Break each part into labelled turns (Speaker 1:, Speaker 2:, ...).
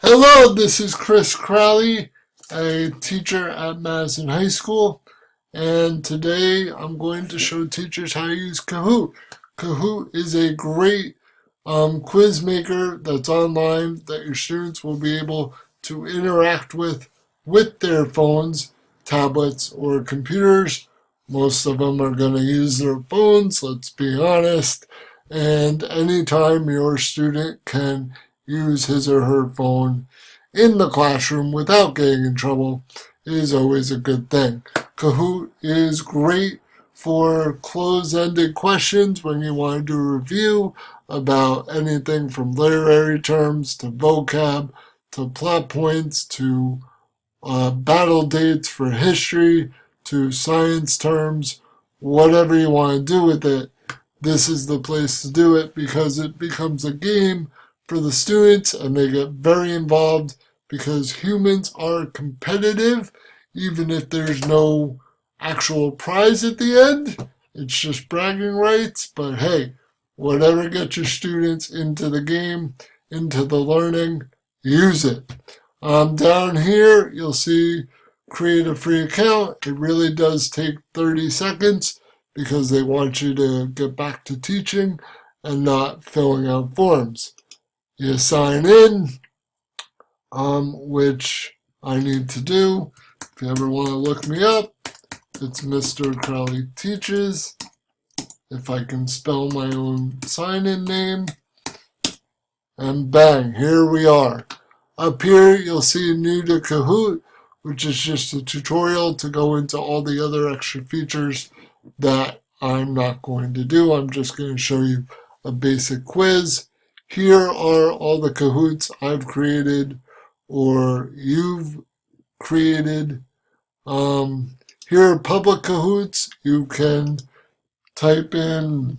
Speaker 1: Hello, this is Chris Crowley, a teacher at Madison High School, and today I'm going to show teachers how to use Kahoot. Kahoot is a great quiz maker that's online that your students will be able to interact with their phones, tablets, or computers. Most of them are going to use their phones, let's be honest, and anytime your student can use his or her phone in the classroom without getting in trouble is always a good thing. Kahoot is great for close-ended questions when you want to do a review about anything from literary terms to vocab to plot points to battle dates for history to science terms, whatever you want to do with it. This is the place to do it because it becomes a game for the students and they get very involved because humans are competitive even if there's no actual prize at the end. It's just bragging rights, but hey, whatever gets your students into the game, into the learning, use it. Down here, you'll see create a free account. It really does take 30 seconds because they want you to get back to teaching and not filling out forms. You sign in, which I need to do. If you ever want to look me up, it's Mr. Crowley Teaches. If I can spell my own sign-in name, and bang, here we are. Up here, you'll see new to Kahoot, which is just a tutorial to go into all the other extra features that I'm not going to do. I'm just going to show you a basic quiz. Here are all the Kahoots I've created or you've created. Here are public Kahoots. You can type in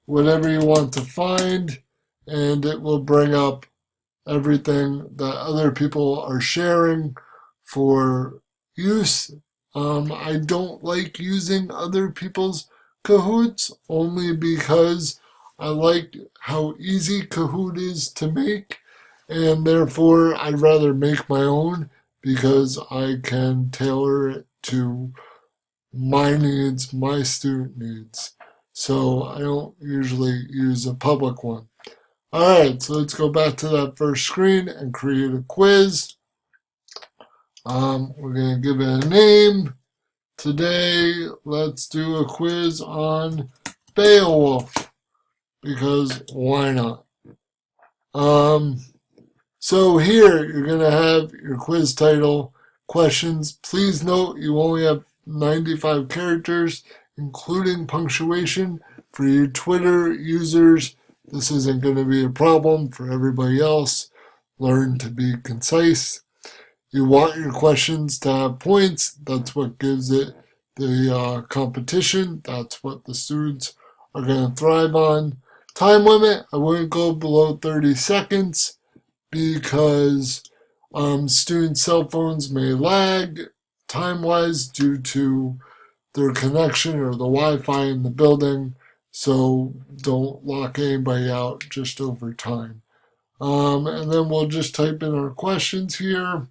Speaker 1: whatever you want to find and it will bring up everything that other people are sharing for use. I don't like using other people's Kahoots only because I like how easy Kahoot is to make, and therefore I'd rather make my own because I can tailor it to my needs, my student needs. So I don't usually use a public one. Alright, so let's go back to that first screen and create a quiz. We're going to give it a name. Today, let's do a quiz on Beowulf, because why not? So here, you're going to have your quiz title, questions. Please note you only have 95 characters, including punctuation. For you Twitter users, this isn't going to be a problem. For everybody else, learn to be concise. You want your questions to have points. That's what gives it the competition. That's what the students are going to thrive on. Time limit, I wouldn't go below 30 seconds because student cell phones may lag time-wise due to their connection or the Wi-Fi in the building. So don't lock anybody out just over time. And then we'll just type in our questions here.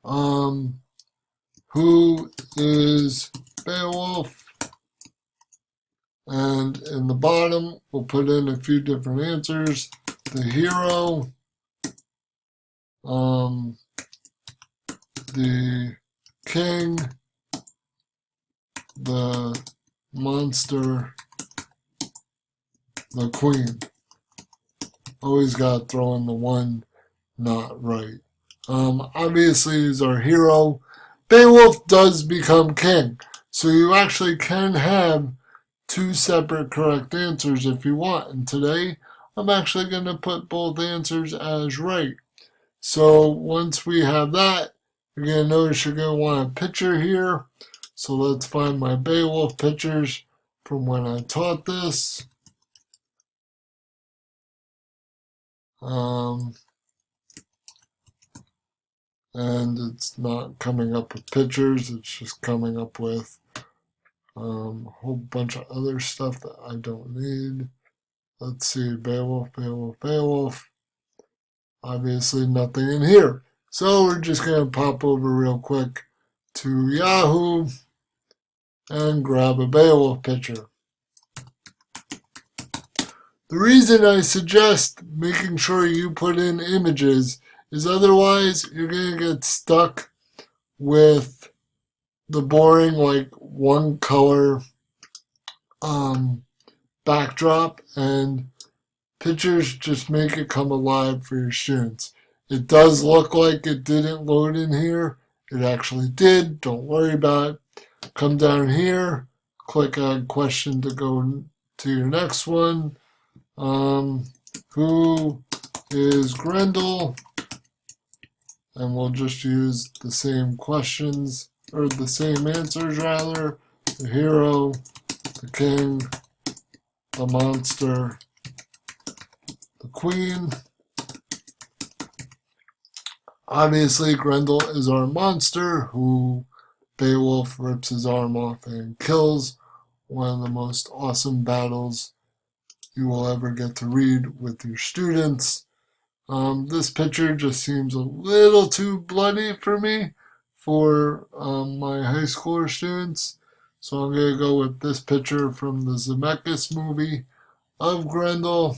Speaker 1: Who is Beowulf? And in the bottom, we'll put in a few different answers. The hero, the king, the monster, the queen. Always gotta throw in the one not right. Obviously, he's our hero. Beowulf does become king, so you actually can have two separate correct answers if you want. And today, I'm actually going to put both answers as right. So once we have that, you're going to notice you're going to want a picture here. So let's find my Beowulf pictures from when I taught this. And it's not coming up with pictures, it's just coming up with a whole bunch of other stuff that I don't need. Let's see, Beowulf, Beowulf, Beowulf. Obviously nothing in here. So we're just going to pop over real quick to Yahoo and grab a Beowulf picture. The reason I suggest making sure you put in images is otherwise you're going to get stuck with the boring like one color backdrop, and pictures just make it come alive for your students. It does look like it didn't load in here. It actually did. Don't worry about it. Come down here, click on question to go to your next one. Who is Grendel? And we'll just use the same questions, or the same answers rather. The hero, the king, the monster, the queen. Obviously, Grendel is our monster who Beowulf rips his arm off and kills. One of the most awesome battles you will ever get to read with your students. This picture just seems a little too bloody for me for my high schooler students. So I'm going to go with this picture from the Zemeckis movie of Grendel.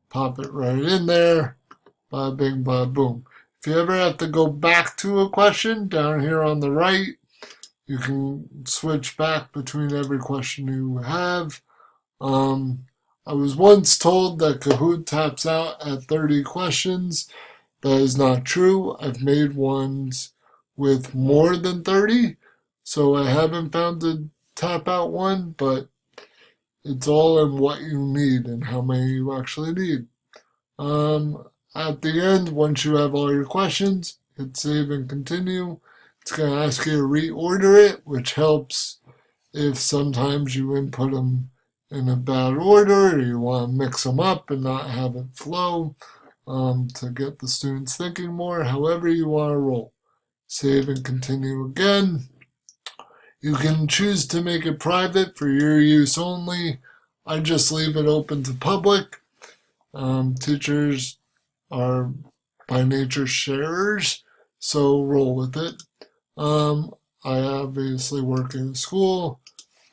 Speaker 1: Pop it right in there. Bada bing, bada boom. If you ever have to go back to a question, down here on the right, you can switch back between every question you have. I was once told that Kahoot taps out at 30 questions. That is not true. I've made ones with more than 30, so I haven't found a tap out one, but it's all in what you need and how many you actually need. At the end, once you have all your questions, hit save and continue. It's going to ask you to reorder it, which helps if sometimes you input them in a bad order, or you want to mix them up and not have it flow to get the students thinking more. However you want to roll. Save and continue again. You can choose to make it private for your use only. I just leave it open to public. Teachers are by nature sharers, so roll with it. I obviously work in a school.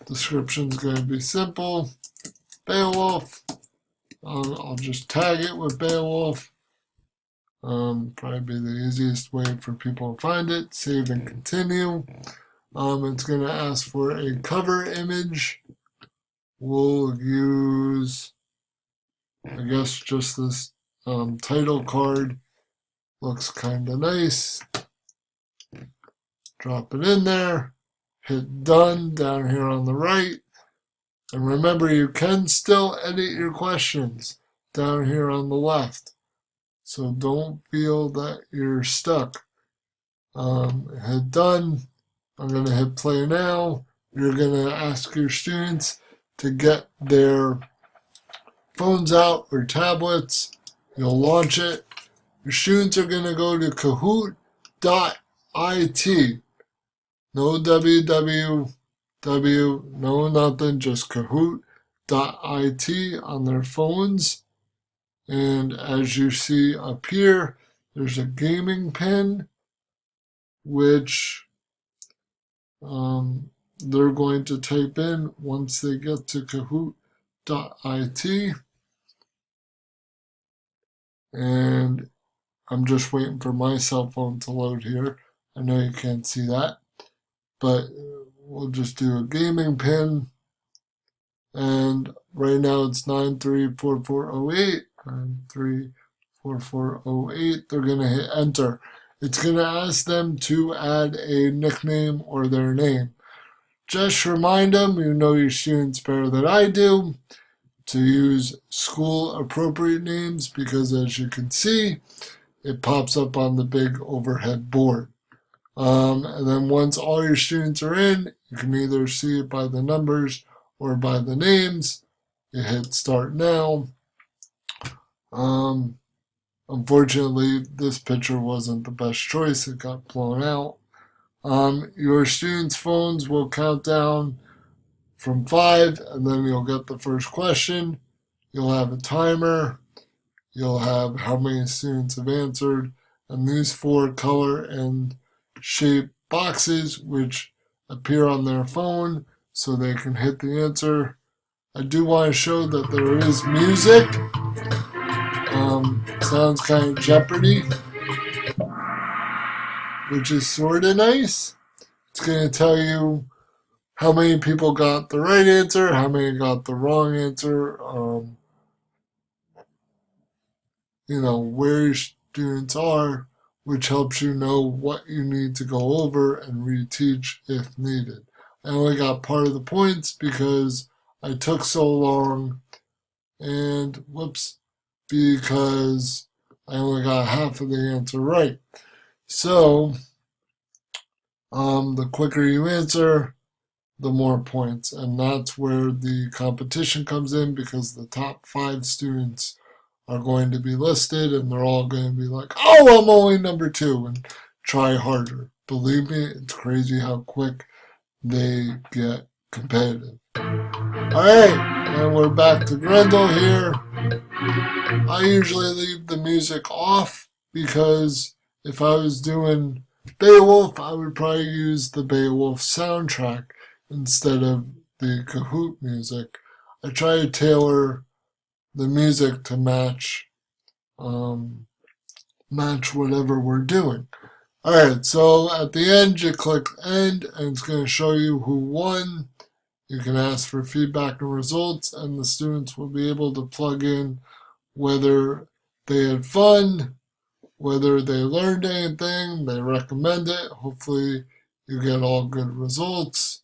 Speaker 1: Description's going to be simple. Beowulf. I'll just tag it with Beowulf. Probably be the easiest way for people to find it. Save and continue. It's going to ask for a cover image. We'll use, I guess, just this title card. Looks kind of nice. Drop it in there. Hit done down here on the right. And remember, you can still edit your questions down here on the left. So don't feel that you're stuck. Hit done. I'm going to hit play now. You're going to ask your students to get their phones out or tablets. You'll launch it. Your students are going to go to Kahoot.it. No www, no nothing, just Kahoot.it on their phones. And as you see up here, there's a gaming pin, which they're going to type in once they get to Kahoot.it. And I'm just waiting for my cell phone to load here. I know you can't see that, but we'll just do a gaming pin. And right now it's 934408. 934408. They're going to hit enter. It's going to ask them to add a nickname or their name. Just remind them, you know your students better than I do, to use school appropriate names, because as you can see, it pops up on the big overhead board. And then once all your students are in, you can either see it by the numbers or by the names. You hit start now. Unfortunately, this picture wasn't the best choice. It got blown out. Your students' phones will count down from 5, and then you'll get the first question. You'll have a timer. you'll have how many students have answered, and these 4 color and shape boxes which appear on their phone so they can hit the answer. I do want to show that there is music. Sounds kind of Jeopardy, which is sort of nice. It's going to tell you how many people got the right answer, how many got the wrong answer, where your students are, which helps you know what you need to go over and reteach if needed. I only got part of the points because I took so long, and because I only got half of the answer right. So, the quicker you answer, the more points. And that's where the competition comes in, because the top 5 students are going to be listed and they're all going to be like, oh, I'm only number 2, and try harder. Believe me, it's crazy how quick they get competitive. Alright, and we're back to Grendel here. I usually leave the music off because if I was doing Beowulf, I would probably use the Beowulf soundtrack instead of the Kahoot music. I try to tailor the music to match whatever we're doing. Alright, so at the end you click end and it's going to show you who won. You can ask for feedback and results, and the students will be able to plug in whether they had fun, whether they learned anything, they recommend it. Hopefully you get all good results.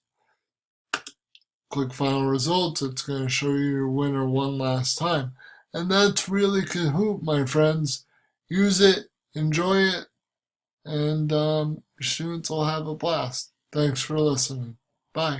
Speaker 1: Click final results. It's going to show you your winner one last time. And that's really Kahoot, my friends. Use it, enjoy it, and students will have a blast. Thanks for listening. Bye.